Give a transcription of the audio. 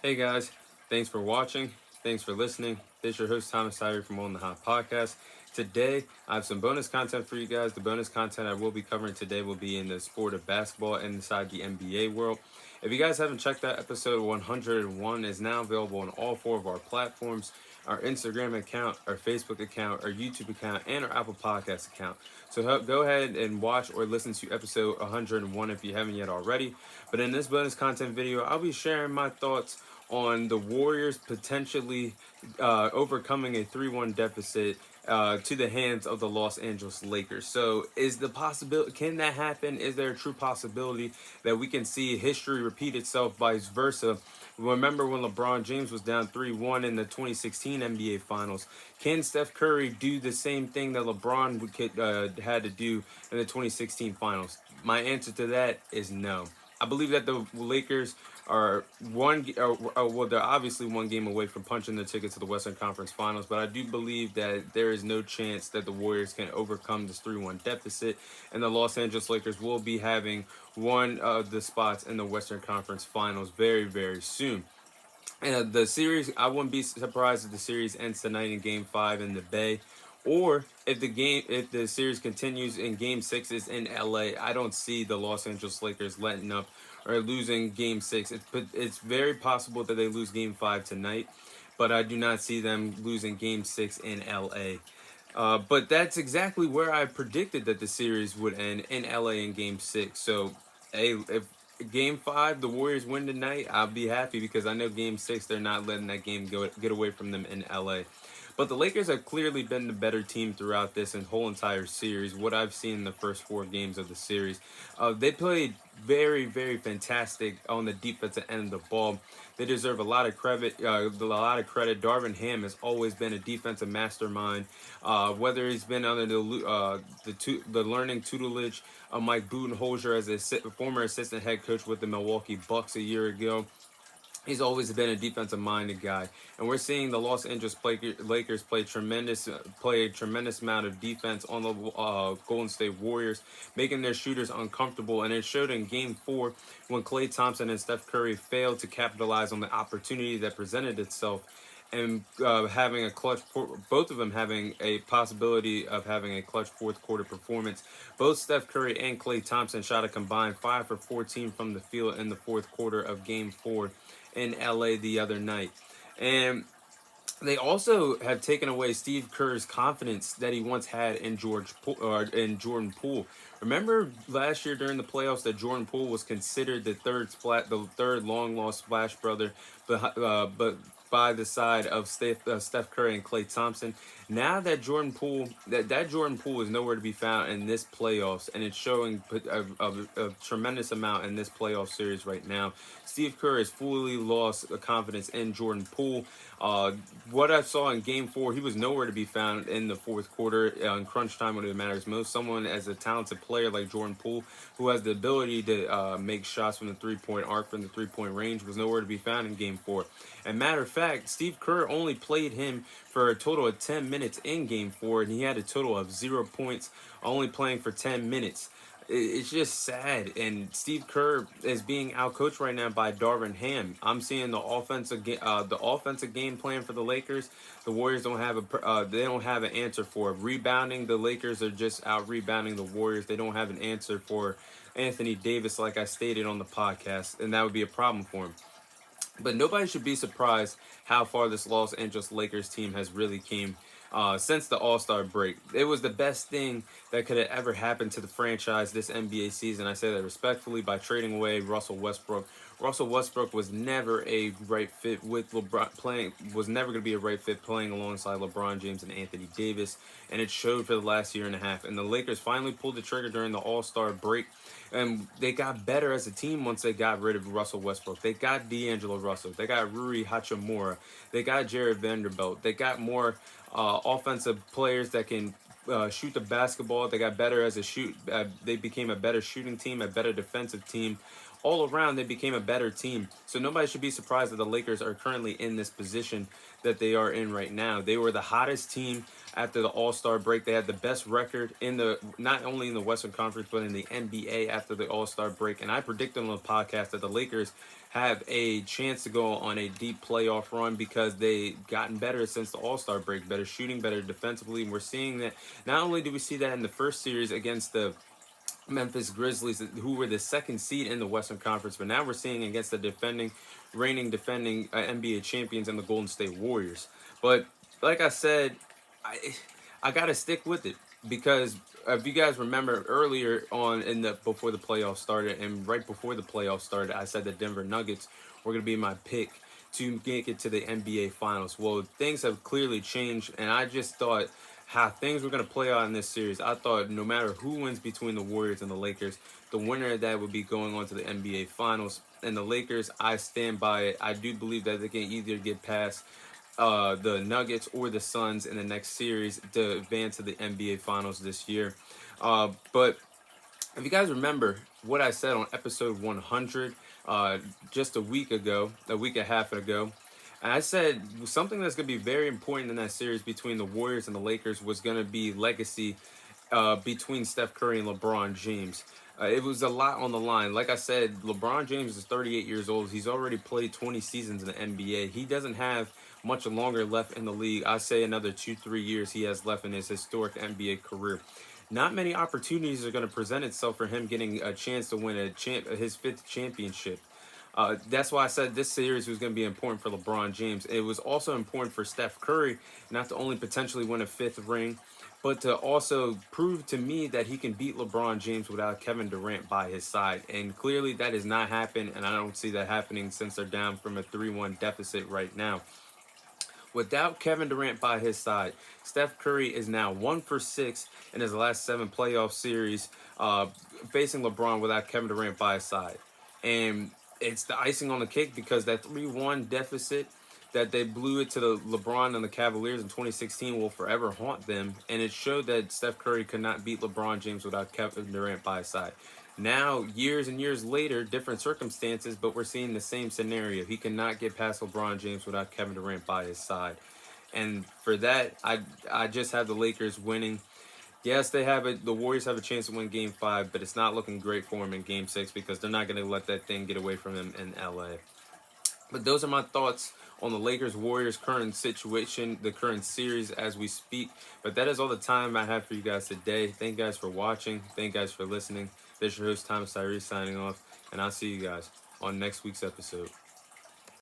Hey guys, thanks for watching. Thanks for listening. This is your host Thomas Tyree from On the Hot Podcast. Today, I have some bonus content for you guys. The bonus content I will be covering today will be in the sport of basketball inside the NBA world. If you guys haven't checked out episode 101, is now available on all four of our platforms: our Instagram account, our Facebook account, our YouTube account, and our Apple Podcast account. So go ahead and watch or listen to episode 101 if you haven't yet already. But in this bonus content video, I'll be sharing my thoughts on the Warriors potentially overcoming a 3-1 deficit to the hands of the Los Angeles Lakers. So, is the possibility? Can that happen? Is there a true possibility that we can see history repeat itself, vice versa? Remember when LeBron James was down 3-1 in the 2016 NBA Finals? Can Steph Curry do the same thing that LeBron had to do in the 2016 Finals? My answer to that is no. I believe that the Lakers are well, they're obviously one game away from punching the ticket to the Western Conference Finals, but I do believe that there is no chance that the Warriors can overcome this 3-1 deficit, and the Los Angeles Lakers will be having one of the spots in the Western Conference Finals very, very soon. And the series, I wouldn't be surprised if the series ends tonight in Game 5 in the Bay, or if the series continues in Game 6 is in LA. I don't see the Los Angeles Lakers letting up or losing Game 6. It's very possible that they lose Game 5 tonight, but I do not see them losing Game 6 in LA. But that's exactly where I predicted that the series would end in LA in Game 6. So, hey, if Game 5 the Warriors win tonight, I'll be happy because I know Game 6 they're not letting that game get away from them in LA. But the Lakers have clearly been the better team throughout this and whole entire series. What I've seen in the first 4 games of the series, they played very, very fantastic on the defensive end of the ball. They deserve a lot of credit. Darvin Ham has always been a defensive mastermind. Whether he's been under the learning tutelage of Mike Budenholzer as a former assistant head coach with the Milwaukee Bucks a year ago, he's always been a defensive minded guy, and we're seeing the Los Angeles Lakers play a tremendous amount of defense on the Golden State Warriors, making their shooters uncomfortable. And it showed in Game 4 when Klay Thompson and Steph Curry failed to capitalize on the opportunity that presented itself, and having a both of them having a possibility of having a clutch fourth quarter performance. Both Steph Curry and Klay Thompson shot a combined 5 for 14 from the field in the fourth quarter of Game 4 in LA the other night. And they also have taken away Steve Kerr's confidence that he once had in Jordan Poole. Remember last year during the playoffs that Jordan Poole was considered the third long lost splash brother, but by the side of Steph Curry and Klay Thompson. Now that Jordan Poole is nowhere to be found in this playoffs, and it's showing a tremendous amount in this playoff series right now. Steve Kerr has fully lost the confidence in Jordan Poole. What I saw in Game 4, he was nowhere to be found in the fourth quarter in crunch time when it matters most. Someone as a talented player like Jordan Poole, who has the ability to make shots from the three-point arc, from the three-point range, was nowhere to be found in Game 4. And matter of fact, Steve Kerr only played him for a total of 10 minutes in Game 4, and he had a total of 0 points, only playing for 10 minutes. It's just sad, and Steve Kerr is being outcoached right now by Darvin Ham. I'm seeing the offensive game plan for the Lakers. The Warriors don't have they don't have an answer for rebounding. The Lakers are just out rebounding the Warriors. They don't have an answer for Anthony Davis, like I stated on the podcast, and that would be a problem for him. But nobody should be surprised how far this Los Angeles Lakers team has really came since the All-Star break. It was the best thing that could have ever happened to the franchise this NBA season. I say that respectfully, by trading away Russell Westbrook. Russell Westbrook was never a right fit with LeBron was never going to be a right fit playing alongside LeBron James and Anthony Davis, and it showed for the last year and a half. And the Lakers finally pulled the trigger during the All-Star break, and they got better as a team once they got rid of Russell Westbrook. They got D'Angelo Russell. They got Rui Hachimura. They got Jared Vanderbilt. They got more offensive players that can shoot the basketball. They got better as a shoot. They became a better shooting team, a better defensive team. all around they became a better team. So nobody should be surprised that the Lakers are currently in this position that they are in right now. They were the hottest team after the All-Star break. They had the best record in the, not only in the Western Conference but in the NBA after the All-Star break. And I predicted on the podcast that the Lakers have a chance to go on a deep playoff run because they gotten better since the All-Star break, better shooting, better defensively. And we're seeing that. Not only do we see that in the first series against the Memphis Grizzlies, who were the second seed in the Western Conference, but now we're seeing against the reigning defending NBA champions and the Golden State Warriors. But like I said, I gotta stick with it because if you guys remember earlier on in the before the playoffs started and right before the playoffs started, I said the Denver Nuggets were gonna be my pick to make it to the NBA Finals. Well, things have clearly changed, and I just thought how things were going to play out in this series. I thought no matter who wins between the Warriors and the Lakers, the winner of that would be going on to the NBA Finals. And the Lakers, I stand by it. I do believe that they can either get past the Nuggets or the Suns in the next series to advance to the NBA Finals this year. But if you guys remember what I said on episode 100 just a week and a half ago, and I said something that's going to be very important in that series between the Warriors and the Lakers was going to be legacy between Steph Curry and LeBron James. It was a lot on the line. Like I said, LeBron James is 38 years old. He's already played 20 seasons in the NBA. He doesn't have much longer left in the league. I say another 2-3 years he has left in his historic NBA career. Not many opportunities are going to present itself for him getting a chance to win his fifth championship. That's why I said this series was going to be important for LeBron James. It was also important for Steph Curry not to only potentially win a fifth ring, but to also prove to me that he can beat LeBron James without Kevin Durant by his side. And clearly that has not happened, and I don't see that happening since they're down from a 3-1 deficit right now. Without Kevin Durant by his side, Steph Curry is now 1 for 6 in his last 7 playoff series, facing LeBron without Kevin Durant by his side. And it's the icing on the cake because that 3-1 deficit that they blew it to the LeBron and the Cavaliers in 2016 will forever haunt them. And it showed that Steph Curry could not beat LeBron James without Kevin Durant by his side. Now, years and years later, different circumstances, but we're seeing the same scenario. He cannot get past LeBron James without Kevin Durant by his side. And for that, I just have the Lakers winning. Yes, they have it. The Warriors have a chance to win Game 5, but it's not looking great for them in Game 6 because they're not going to let that thing get away from them in LA. But those are my thoughts on the Lakers-Warriors current situation, the current series as we speak. But that is all the time I have for you guys today. Thank you guys for watching. Thank you guys for listening. This is your host, Thomas Tyree, signing off. And I'll see you guys on next week's episode.